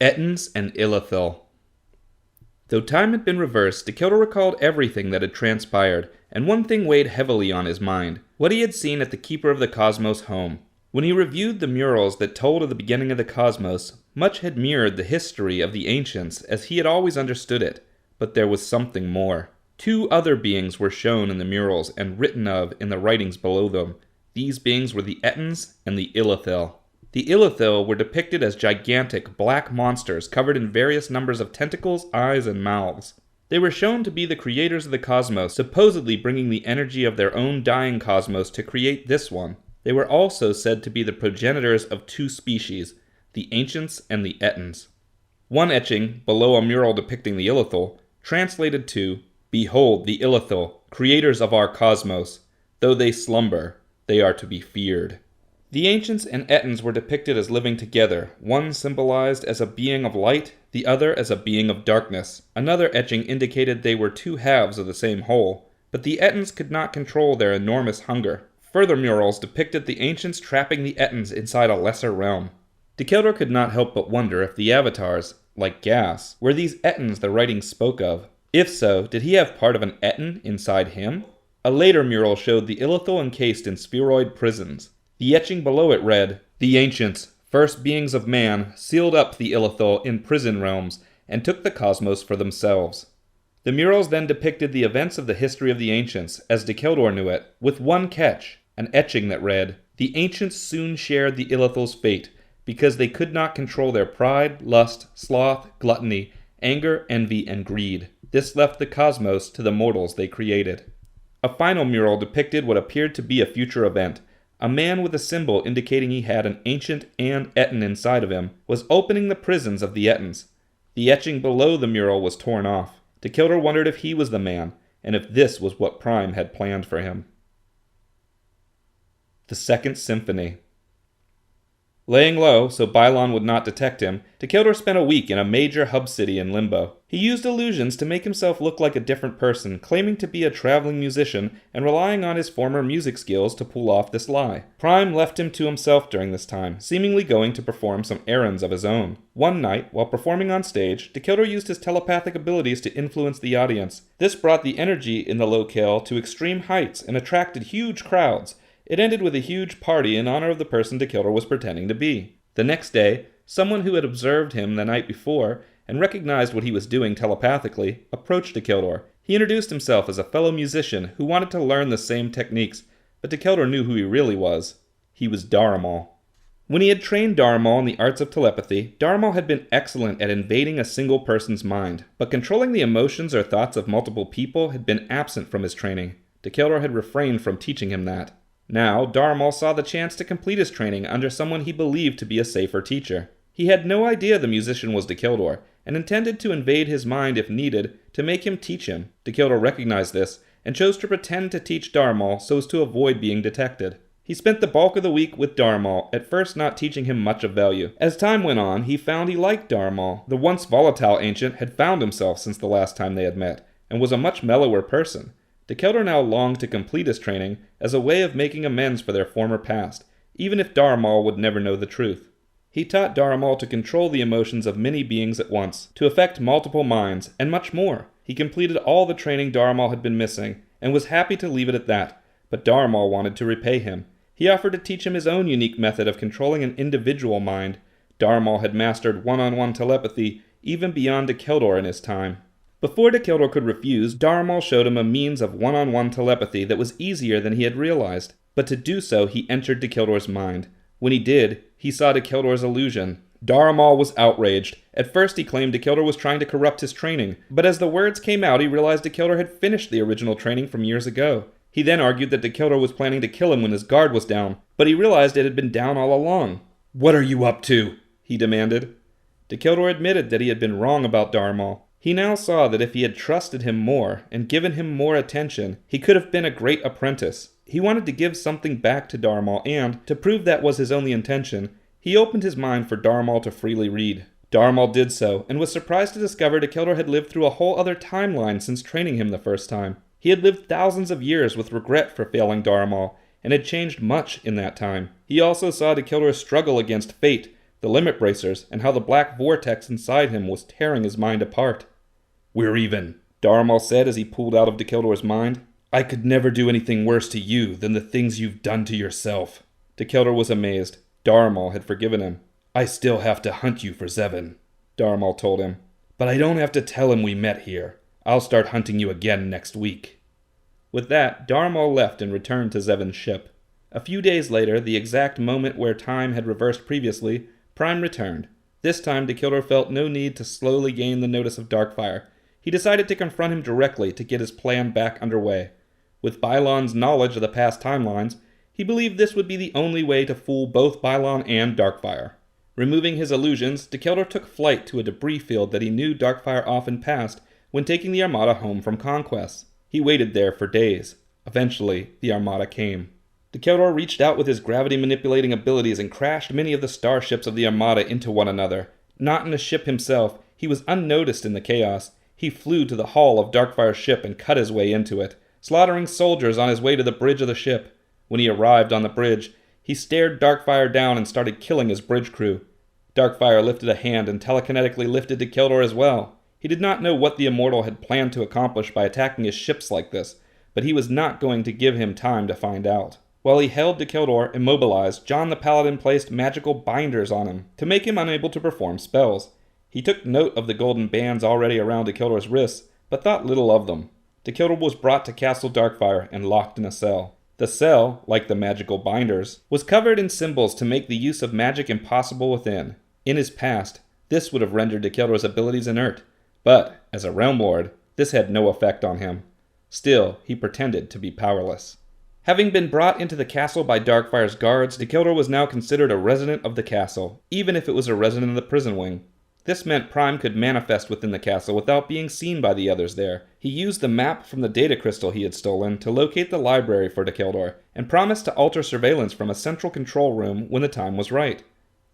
Ettins and Illithil. Though time had been reversed, Dacheldor recalled everything that had transpired, and one thing weighed heavily on his mind: what he had seen at the Keeper of the Cosmos home. When he reviewed the murals that told of the beginning of the cosmos, much had mirrored the history of the ancients as he had always understood it, but there was something more. Two other beings were shown in the murals and written of in the writings below them. These beings were the Ettins and the Illithil. The Illithil were depicted as gigantic black monsters covered in various numbers of tentacles, eyes, and mouths. They were shown to be the creators of the cosmos, supposedly bringing the energy of their own dying cosmos to create this one. They were also said to be the progenitors of two species, the Ancients and the Ettins. One etching, below a mural depicting the Illithil, translated to, "Behold the Illithil, creators of our cosmos. Though they slumber, they are to be feared." The Ancients and Ettins were depicted as living together, one symbolized as a being of light, the other as a being of darkness. Another etching indicated they were two halves of the same whole, but the Ettins could not control their enormous hunger. Further murals depicted the Ancients trapping the Ettins inside a lesser realm. Dacheldor could not help but wonder if the avatars, like gas, were these Ettins the writings spoke of. If so, did he have part of an Ettin inside him? A later mural showed the Illithil encased in spheroid prisons. The etching below it read, "The Ancients, first beings of man, sealed up the Illithil in prison realms and took the cosmos for themselves." The murals then depicted the events of the history of the Ancients, as Dacheldor knew it, with one catch, an etching that read, "The Ancients soon shared the Illithil's fate, because they could not control their pride, lust, sloth, gluttony, anger, envy, and greed. This left the cosmos to the mortals they created." A final mural depicted what appeared to be a future event. A man with a symbol indicating he had an Ancient and Ettin inside of him was opening the prisons of the Ettins. The etching below the mural was torn off. Dacheldor wondered if he was the man, and if this was what Prime had planned for him. The Second Symphony. Laying low, so Bylon would not detect him, Dacheldor spent a week in a major hub city in Limbo. He used illusions to make himself look like a different person, claiming to be a traveling musician and relying on his former music skills to pull off this lie. Prime left him to himself during this time, seemingly going to perform some errands of his own. One night, while performing on stage, Dacheldor used his telepathic abilities to influence the audience. This brought the energy in the locale to extreme heights and attracted huge crowds. It ended with a huge party in honor of the person Dacheldor was pretending to be. The next day, someone who had observed him the night before and recognized what he was doing telepathically approached Dacheldor. He introduced himself as a fellow musician who wanted to learn the same techniques, but Dacheldor knew who he really was. He was Daramal. When he had trained Daramal in the arts of telepathy, Daramal had been excellent at invading a single person's mind, but controlling the emotions or thoughts of multiple people had been absent from his training. Dacheldor had refrained from teaching him that. Now, Daramal saw the chance to complete his training under someone he believed to be a safer teacher. He had no idea the musician was Dacheldor, and intended to invade his mind if needed to make him teach him. Dacheldor recognized this, and chose to pretend to teach Daramal so as to avoid being detected. He spent the bulk of the week with Daramal, at first not teaching him much of value. As time went on, he found he liked Daramal. The once volatile ancient had found himself since the last time they had met, and was a much mellower person. Dacheldor now longed to complete his training as a way of making amends for their former past, even if Daramal would never know the truth. He taught Daramal to control the emotions of many beings at once, to affect multiple minds, and much more. He completed all the training Daramal had been missing, and was happy to leave it at that, but Daramal wanted to repay him. He offered to teach him his own unique method of controlling an individual mind. Daramal had mastered one-on-one telepathy, even beyond Dacheldor in his time. Before Dacheldor could refuse, Daramal showed him a means of one-on-one telepathy that was easier than he had realized. But to do so, he entered Dacheldor's mind. When he did, he saw Dacheldor's illusion. Daramal was outraged. At first he claimed Dacheldor was trying to corrupt his training, but as the words came out he realized Dacheldor had finished the original training from years ago. He then argued that Dacheldor was planning to kill him when his guard was down, but he realized it had been down all along. "What are you up to?" he demanded. Dacheldor admitted that he had been wrong about Daramal. He now saw that if he had trusted him more and given him more attention, he could have been a great apprentice. He wanted to give something back to Daramal and, to prove that was his only intention, he opened his mind for Daramal to freely read. Daramal did so, and was surprised to discover Dacheldor had lived through a whole other timeline since training him the first time. He had lived thousands of years with regret for failing Daramal, and had changed much in that time. He also saw Dacheldor's struggle against fate, the limit bracers, and how the black vortex inside him was tearing his mind apart. "We're even," Dharmal said as he pulled out of Dacheldor's mind. "I could never do anything worse to you than the things you've done to yourself." Dacheldor was amazed. Dharmal had forgiven him. "I still have to hunt you for Zevin," Dharmal told him. "But I don't have to tell him we met here. I'll start hunting you again next week." With that, Dharmal left and returned to Zevin's ship. A few days later, the exact moment where time had reversed previously, Prime returned. This time, Dacheldor felt no need to slowly gain the notice of Darkfire. He decided to confront him directly to get his plan back underway. With Bylon's knowledge of the past timelines, he believed this would be the only way to fool both Bylon and Darkfire. Removing his illusions, Dacheldor took flight to a debris field that he knew Darkfire often passed when taking the Armada home from conquests. He waited there for days. Eventually, the Armada came. Dacheldor reached out with his gravity-manipulating abilities and crashed many of the starships of the Armada into one another. Not in a ship himself, he was unnoticed in the chaos. He flew to the hull of Darkfire's ship and cut his way into it, slaughtering soldiers on his way to the bridge of the ship. When he arrived on the bridge, he stared Darkfire down and started killing his bridge crew. Darkfire lifted a hand and telekinetically lifted Dacheldor as well. He did not know what the Immortal had planned to accomplish by attacking his ships like this, but he was not going to give him time to find out. While he held Dacheldor immobilized, John the Paladin placed magical binders on him to make him unable to perform spells. He took note of the golden bands already around Dacheldor's wrists, but thought little of them. Dacheldor was brought to Castle Darkfire and locked in a cell. The cell, like the magical binders, was covered in symbols to make the use of magic impossible within. In his past, this would have rendered Dacheldor's abilities inert, but, as a Realm Lord, this had no effect on him. Still, he pretended to be powerless. Having been brought into the castle by Darkfire's guards, Dacheldor was now considered a resident of the castle, even if it was a resident of the prison wing. This meant Prime could manifest within the castle without being seen by the others there. He used the map from the data crystal he had stolen to locate the library for Dacheldor, and promised to alter surveillance from a central control room when the time was right.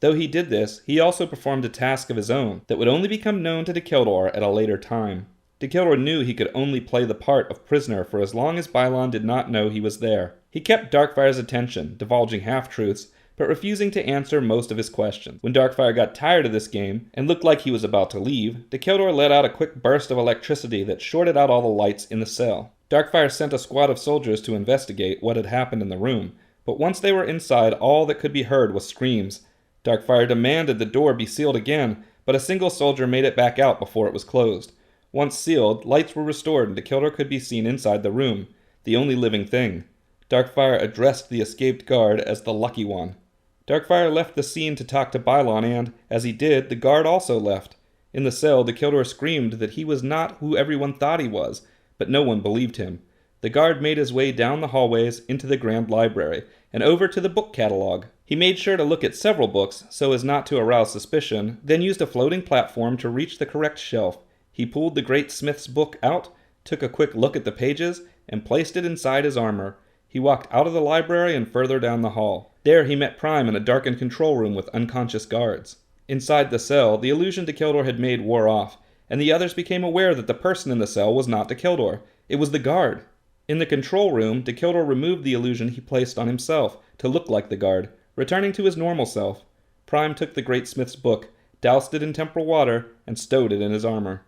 Though he did this, he also performed a task of his own that would only become known to Dacheldor at a later time. Dacheldor knew he could only play the part of prisoner for as long as Bylon did not know he was there. He kept Darkfire's attention, divulging half-truths, but refusing to answer most of his questions. When Darkfire got tired of this game, and looked like he was about to leave, Dacheldor let out a quick burst of electricity that shorted out all the lights in the cell. Darkfire sent a squad of soldiers to investigate what had happened in the room, but once they were inside, all that could be heard was screams. Darkfire demanded the door be sealed again, but a single soldier made it back out before it was closed. Once sealed, lights were restored and Dacheldor could be seen inside the room, the only living thing. Darkfire addressed the escaped guard as the Lucky One. Darkfire left the scene to talk to Bylon and, as he did, the guard also left. In the cell, Dacheldor screamed that he was not who everyone thought he was, but no one believed him. The guard made his way down the hallways into the Grand Library, and over to the book catalog. He made sure to look at several books so as not to arouse suspicion, then used a floating platform to reach the correct shelf. He pulled the Great Smith's book out, took a quick look at the pages, and placed it inside his armor. He walked out of the library and further down the hall. There he met Prime in a darkened control room with unconscious guards. Inside the cell, the illusion Dacheldor had made wore off, and the others became aware that the person in the cell was not Dacheldor. It was the guard. In the control room, Dacheldor removed the illusion he placed on himself to look like the guard, returning to his normal self. Prime took the Great Smith's book, doused it in temporal water, and stowed it in his armor.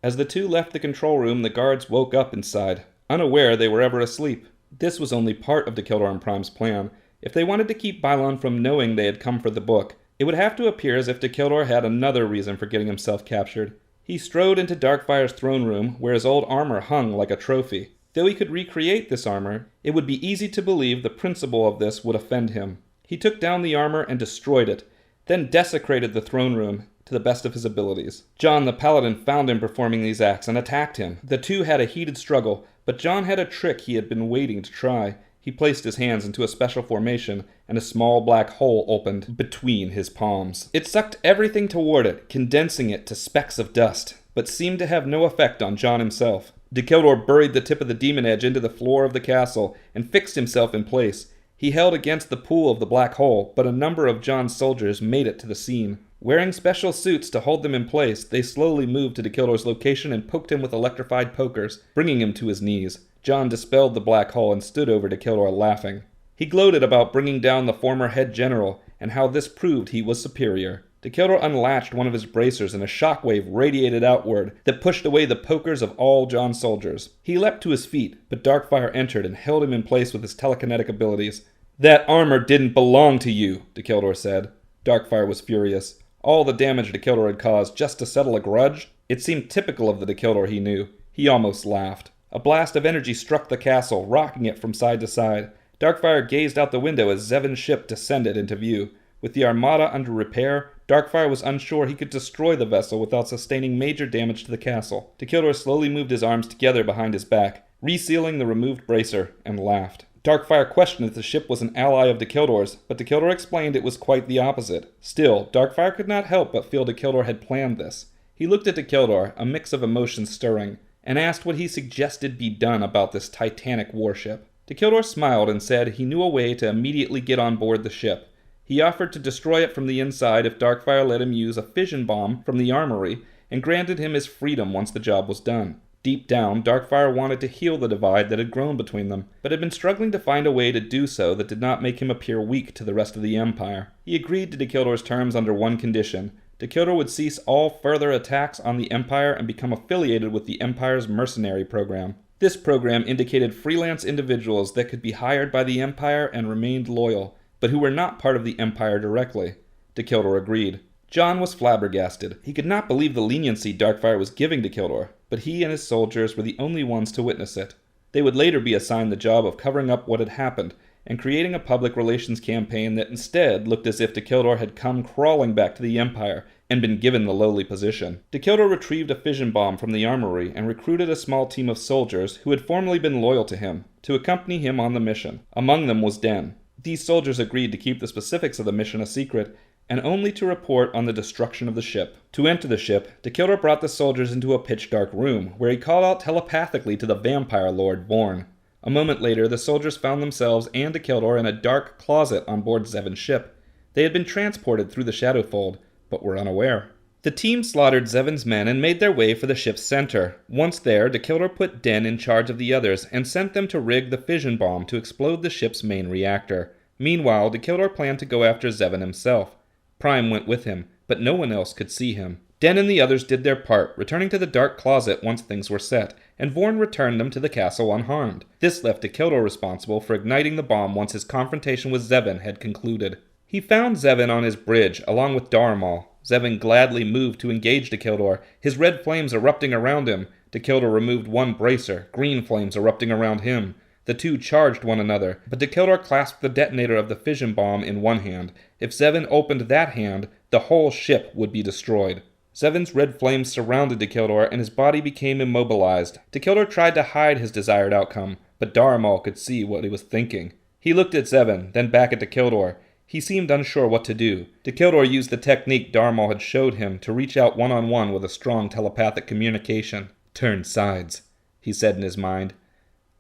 As the two left the control room, the guards woke up inside, unaware they were ever asleep. This was only part of Dacheldor and Prime's plan. If they wanted to keep Bylon from knowing they had come for the book, it would have to appear as if Dacheldor had another reason for getting himself captured. He strode into Darkfire's throne room, where his old armor hung like a trophy. Though he could recreate this armor, it would be easy to believe the principle of this would offend him. He took down the armor and destroyed it, then desecrated the throne room to the best of his abilities. John the Paladin found him performing these acts and attacked him. The two had a heated struggle, but John had a trick he had been waiting to try. He placed his hands into a special formation, and a small black hole opened between his palms. It sucked everything toward it, condensing it to specks of dust, but seemed to have no effect on John himself. Dacheldor buried the tip of the demon edge into the floor of the castle and fixed himself in place. He held against the pool of the black hole, but a number of John's soldiers made it to the scene. Wearing special suits to hold them in place, they slowly moved to Dacheldor's location and poked him with electrified pokers, bringing him to his knees. John dispelled the black hole and stood over Dacheldor laughing. He gloated about bringing down the former head general, and how this proved he was superior. Dacheldor unlatched one of his bracers and a shockwave radiated outward that pushed away the pokers of all John's soldiers. He leapt to his feet, but Darkfire entered and held him in place with his telekinetic abilities. "That armor didn't belong to you," Dacheldor said. Darkfire was furious. All the damage Dacheldor had caused just to settle a grudge? It seemed typical of the Dacheldor he knew. He almost laughed. A blast of energy struck the castle, rocking it from side to side. Darkfire gazed out the window as Zevin's ship descended into view. With the armada under repair, Darkfire was unsure he could destroy the vessel without sustaining major damage to the castle. Dacheldor slowly moved his arms together behind his back, resealing the removed bracer, and laughed. Darkfire questioned if the ship was an ally of Dacheldor's, but Dacheldor explained it was quite the opposite. Still, Darkfire could not help but feel Dacheldor had planned this. He looked at Dacheldor, a mix of emotions stirring, and asked what he suggested be done about this titanic warship. Dacheldor smiled and said he knew a way to immediately get on board the ship. He offered to destroy it from the inside if Darkfire let him use a fission bomb from the armory, and granted him his freedom once the job was done. Deep down, Darkfire wanted to heal the divide that had grown between them, but had been struggling to find a way to do so that did not make him appear weak to the rest of the Empire. He agreed to Dacheldor's terms under one condition. Dacheldor would cease all further attacks on the Empire and become affiliated with the Empire's mercenary program. This program indicated freelance individuals that could be hired by the Empire and remained loyal, but who were not part of the Empire directly. Dacheldor agreed. John was flabbergasted. He could not believe the leniency Darkfire was giving Dacheldor, but he and his soldiers were the only ones to witness it. They would later be assigned the job of covering up what had happened, and creating a public relations campaign that instead looked as if Dacheldor had come crawling back to the Empire and been given the lowly position. Dacheldor retrieved a fission bomb from the armory and recruited a small team of soldiers who had formerly been loyal to him to accompany him on the mission. Among them was Den. These soldiers agreed to keep the specifics of the mission a secret, and only to report on the destruction of the ship. To enter the ship, Dacheldor brought the soldiers into a pitch-dark room, where he called out telepathically to the vampire lord, Vorn. A moment later, the soldiers found themselves and Dacheldor in a dark closet on board Zevin's ship. They had been transported through the Shadowfold, but were unaware. The team slaughtered Zevin's men and made their way for the ship's center. Once there, Dacheldor put Den in charge of the others and sent them to rig the fission bomb to explode the ship's main reactor. Meanwhile, Dacheldor planned to go after Zevin himself. Prime went with him, but no one else could see him. Den and the others did their part, returning to the dark closet once things were set, and Vorn returned them to the castle unharmed. This left Dacheldor responsible for igniting the bomb once his confrontation with Zevin had concluded. He found Zevin on his bridge, along with Darmal. Zevin gladly moved to engage Dacheldor, his red flames erupting around him. Dacheldor removed one bracer, green flames erupting around him. The two charged one another, but Dacheldor clasped the detonator of the fission bomb in one hand. If Zevin opened that hand, the whole ship would be destroyed. Zevin's red flames surrounded Dacheldor, and his body became immobilized. Dacheldor tried to hide his desired outcome, but Darmal could see what he was thinking. He looked at Zevin, then back at Dacheldor. He seemed unsure what to do. Dacheldor used the technique Darmal had showed him to reach out one-on-one with a strong telepathic communication. "Turn sides," he said in his mind.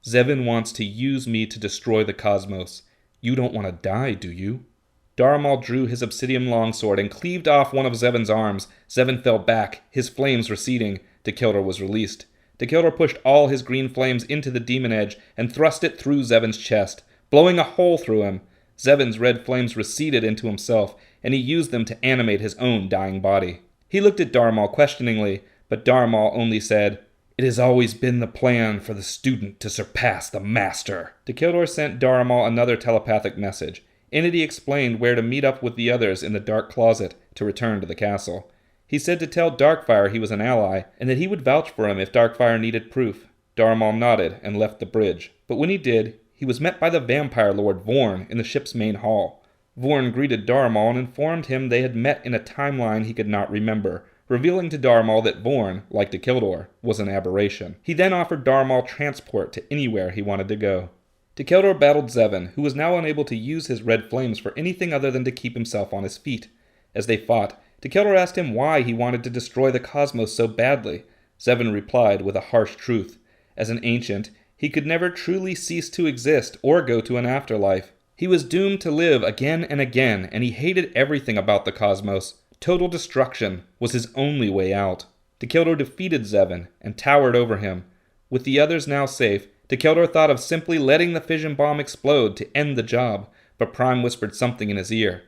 "Zevin wants to use me to destroy the cosmos. You don't want to die, do you?" Darmal drew his obsidian longsword and cleaved off one of Zevin's arms. Zevin fell back, his flames receding. Dacheldor was released. Dacheldor pushed all his green flames into the demon edge and thrust it through Zevin's chest, blowing a hole through him. Zevin's red flames receded into himself, and he used them to animate his own dying body. He looked at Darmal questioningly, but Darmal only said, "It has always been the plan for the student to surpass the master." Dacheldor sent Darmal another telepathic message. In it he explained where to meet up with the others in the dark closet to return to the castle. He said to tell Darkfire he was an ally, and that he would vouch for him if Darkfire needed proof. Darmal nodded and left the bridge, but when he did, he was met by the vampire lord Vorn in the ship's main hall. Vorn greeted Darmal and informed him they had met in a timeline he could not remember, revealing to Darmal that Vorn, like Dacheldor, was an aberration. He then offered Darmal transport to anywhere he wanted to go. Dacheldor battled Zevin, who was now unable to use his red flames for anything other than to keep himself on his feet. As they fought, Dacheldor asked him why he wanted to destroy the cosmos so badly. Zevin replied with a harsh truth. As an ancient, he could never truly cease to exist or go to an afterlife. He was doomed to live again and again, and he hated everything about the cosmos. Total destruction was his only way out. Dacheldor defeated Zevin and towered over him. With the others now safe, Dacheldor thought of simply letting the fission bomb explode to end the job, but Prime whispered something in his ear.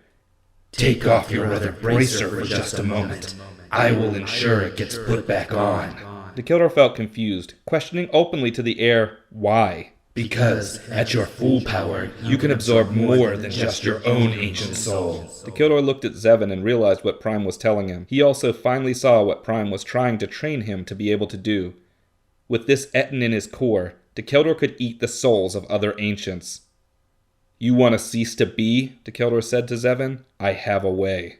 Take off your other bracer for just a moment. I will ensure it gets put back on. Dacheldor felt confused, questioning openly to the air, why? Because, at your full power, you can absorb more than just your own ancient soul. Dacheldor looked at Zevin and realized what Prime was telling him. He also finally saw what Prime was trying to train him to be able to do. With this Etten in his core, Dacheldor could eat the souls of other ancients. You want to cease to be? Dacheldor said to Zevin. I have a way.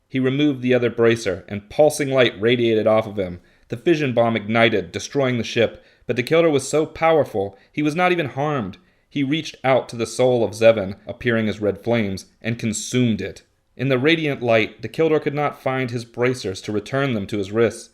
He removed the other bracer, and pulsing light radiated off of him. The fission bomb ignited, destroying the ship, but Dacheldor was so powerful, he was not even harmed. He reached out to the soul of Zevin, appearing as red flames, and consumed it. In the radiant light, Dacheldor could not find his bracers to return them to his wrists.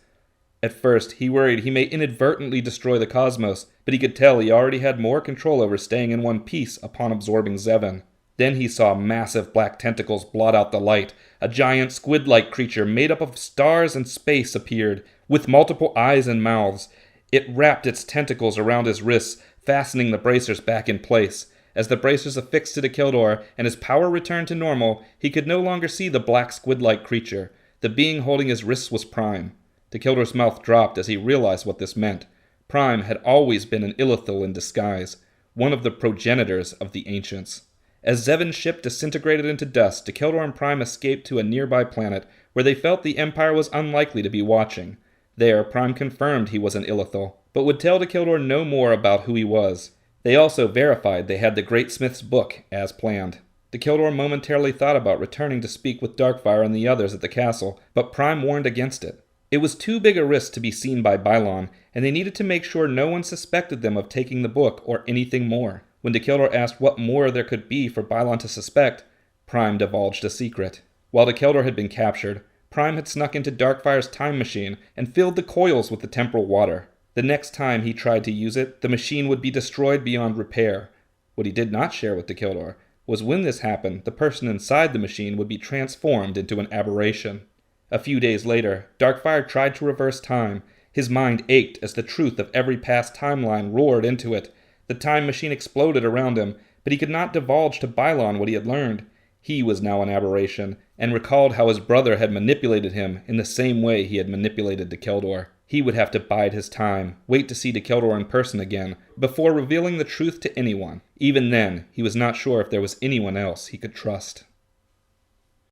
At first, he worried he may inadvertently destroy the cosmos, but he could tell he already had more control over staying in one piece upon absorbing Zevin. Then he saw massive black tentacles blot out the light. A giant squid-like creature made up of stars and space appeared, with multiple eyes and mouths. It wrapped its tentacles around his wrists, fastening the bracers back in place. As the bracers affixed to Dacheldor and his power returned to normal, he could no longer see the black squid-like creature. The being holding his wrists was Prime. Dacheldor's mouth dropped as he realized what this meant. Prime had always been an Illithil in disguise, one of the progenitors of the ancients. As Zevin's ship disintegrated into dust, Dacheldor and Prime escaped to a nearby planet where they felt the Empire was unlikely to be watching. There, Prime confirmed he was an Illithil, but would tell Dacheldor no more about who he was. They also verified they had the Great Smith's book, as planned. Dacheldor momentarily thought about returning to speak with Darkfire and the others at the castle, but Prime warned against it. It was too big a risk to be seen by Bylon, and they needed to make sure no one suspected them of taking the book or anything more. When Dacheldor asked what more there could be for Bylon to suspect, Prime divulged a secret. While Dacheldor had been captured, Prime had snuck into Darkfire's time machine and filled the coils with the temporal water. The next time he tried to use it, the machine would be destroyed beyond repair. What he did not share with Dacheldor was when this happened, the person inside the machine would be transformed into an aberration. A few days later, Darkfire tried to reverse time. His mind ached as the truth of every past timeline roared into it. The time machine exploded around him, but he could not divulge to Bylon what he had learned. He was now an aberration, and recalled how his brother had manipulated him in the same way he had manipulated Dacheldor. He would have to bide his time, wait to see Dacheldor in person again, before revealing the truth to anyone. Even then, he was not sure if there was anyone else he could trust.